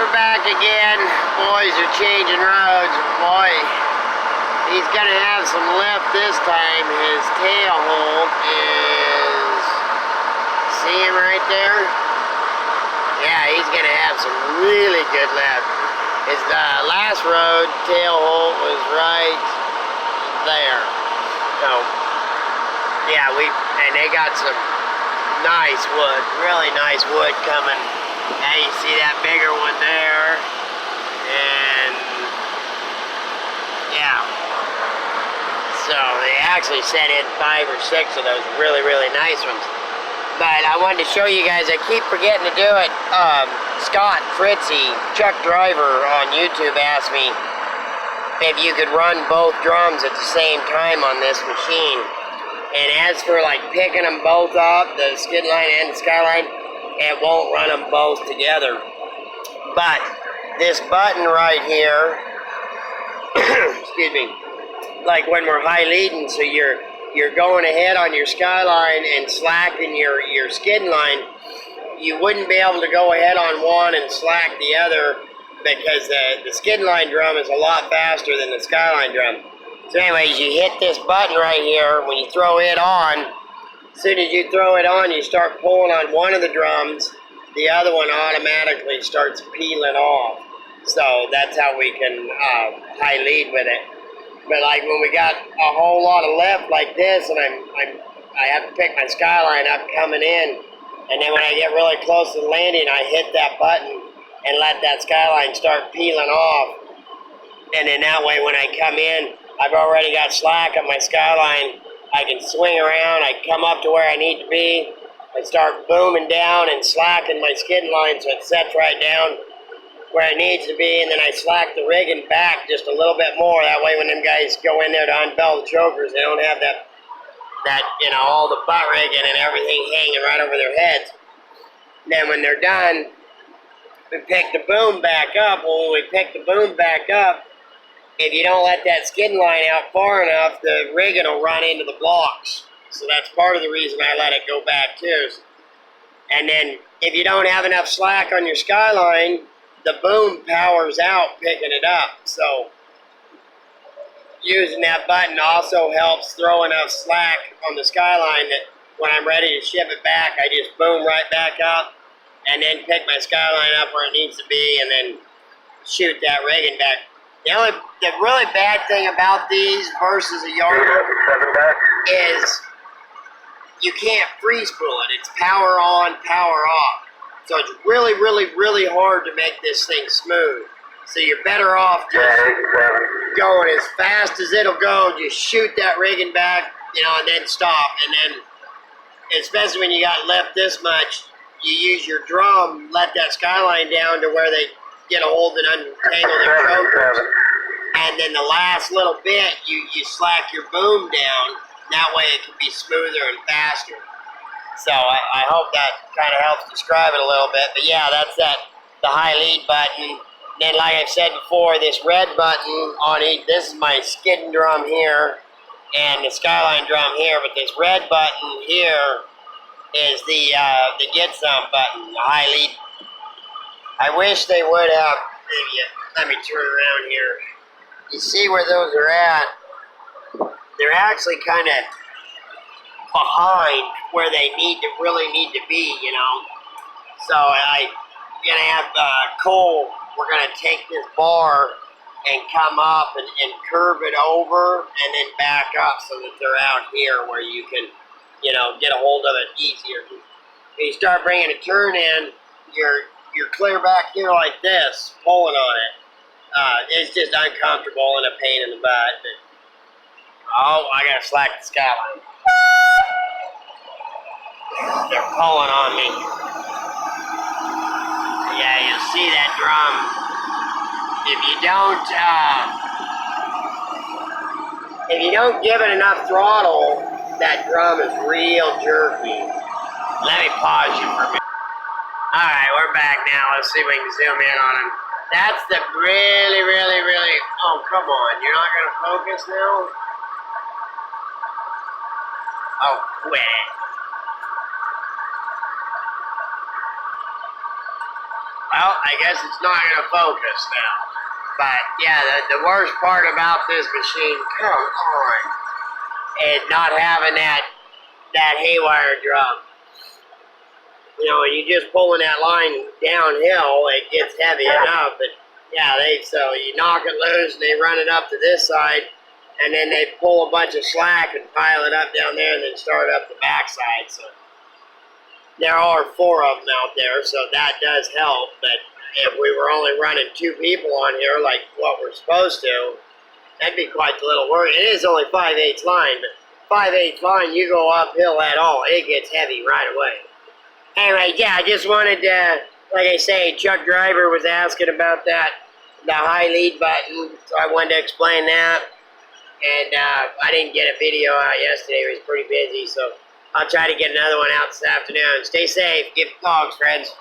we're back again. Boys are changing roads. Boy, he's gonna have some lift this time. His tail hold is, see him right there? Yeah, he's gonna have some really good lift. His last road tail hold was right there. So, yeah, and they got some nice wood, really nice wood coming. Now you see that bigger one there, and yeah, so they actually sent in 5 or 6 of those really, really nice ones. But I wanted to show you guys, I keep forgetting to do it. Scott Fritzy, truck driver on YouTube, asked me if you could run both drums at the same time on this machine. And as for like picking them both up, the skid line and the skyline, it won't run them both together. But this button right here, excuse me, like when we're high leading, so you're going ahead on your skyline and slacking your skid line, you wouldn't be able to go ahead on one and slack the other because the skid line drum is a lot faster than the skyline drum. So anyways, you hit this button right here. When you throw it on, as soon as you throw it on, you start pulling on one of the drums, the other one automatically starts peeling off. So that's how we can high lead with it. But like when we got a whole lot of lift like this, and I have to pick my skyline up coming in, and then when I get really close to the landing, I hit that button and let that skyline start peeling off. And then that way when I come in, I've already got slack on my skyline. I can swing around, I come up to where I need to be, I start booming down and slacking my skid line so it sets right down where it needs to be, and then I slack the rigging back just a little bit more. That way when them guys go in there to unbell the chokers, they don't have that you know, all the butt rigging and everything hanging right over their heads. Then when they're done, we pick the boom back up. Well, when we pick the boom back up, if you don't let that skid line out far enough, the rigging will run into the blocks. So that's part of the reason I let it go back too. And then if you don't have enough slack on your skyline, the boom powers out picking it up. So using that button also helps throw enough slack on the skyline that when I'm ready to ship it back, I just boom right back up and then pick my skyline up where it needs to be and then shoot that rigging back. The really bad thing about these versus a yoder is you can't freeze pull it. It's power on, power off. So it's really, really, really hard to make this thing smooth. So you're better off just going as fast as it'll go, just shoot that rigging back, you know, and then stop. And then, especially when you got lift this much, you use your drum, let that skyline down to where they get a hold and untangle their chokers. And then the last little bit, you slack your boom down. That way it can be smoother and faster. So I hope that kind of helps describe it a little bit. But yeah, that's the high lead button. Then like I've said before, this red button on each, this is my skidding drum here and the skyline drum here, but this red button here is the get some button, the high lead. I wish they would have, maybe, let me turn around here. You see where those are at? They're actually kind of behind where they really need to be, you know. So I'm gonna have Cole, we're gonna take this bar and come up and curve it over and then back up so that they're out here where you can, you know, get a hold of it easier. When you start bringing a turn in, you're clear back here like this, pulling on it. It's just uncomfortable and a pain in the butt. But, oh, I gotta slack the skyline. They're pulling on me. Yeah, you'll see that drum. If you don't give it enough throttle, that drum is real jerky. Let me pause you for a minute. Alright, we're back now. Let's see if we can zoom in on him. That's the really, really, really... Oh, come on. You're not going to focus now? Oh, quit it. Well, I guess it's not going to focus now. But yeah, the worst part about this machine, come on, is not having that haywire drum. You know, when you're just pulling that line downhill, it gets heavy enough. But yeah, so you knock it loose and they run it up to this side, and then they pull a bunch of slack and pile it up down there, and then start up the backside. So there are 4 of them out there, so that does help. But if we were only running 2 people on here, like what we're supposed to, that'd be quite a little work. It is only 5/8 line, but 5/8 line, you go uphill at all, it gets heavy right away. Anyway, yeah, I just wanted to, like I say, Chuck Driver was asking about that, the Highlead button, so I wanted to explain that. And I didn't get a video out yesterday, it was pretty busy, so I'll try to get another one out this afternoon. Stay safe, give dogs, friends.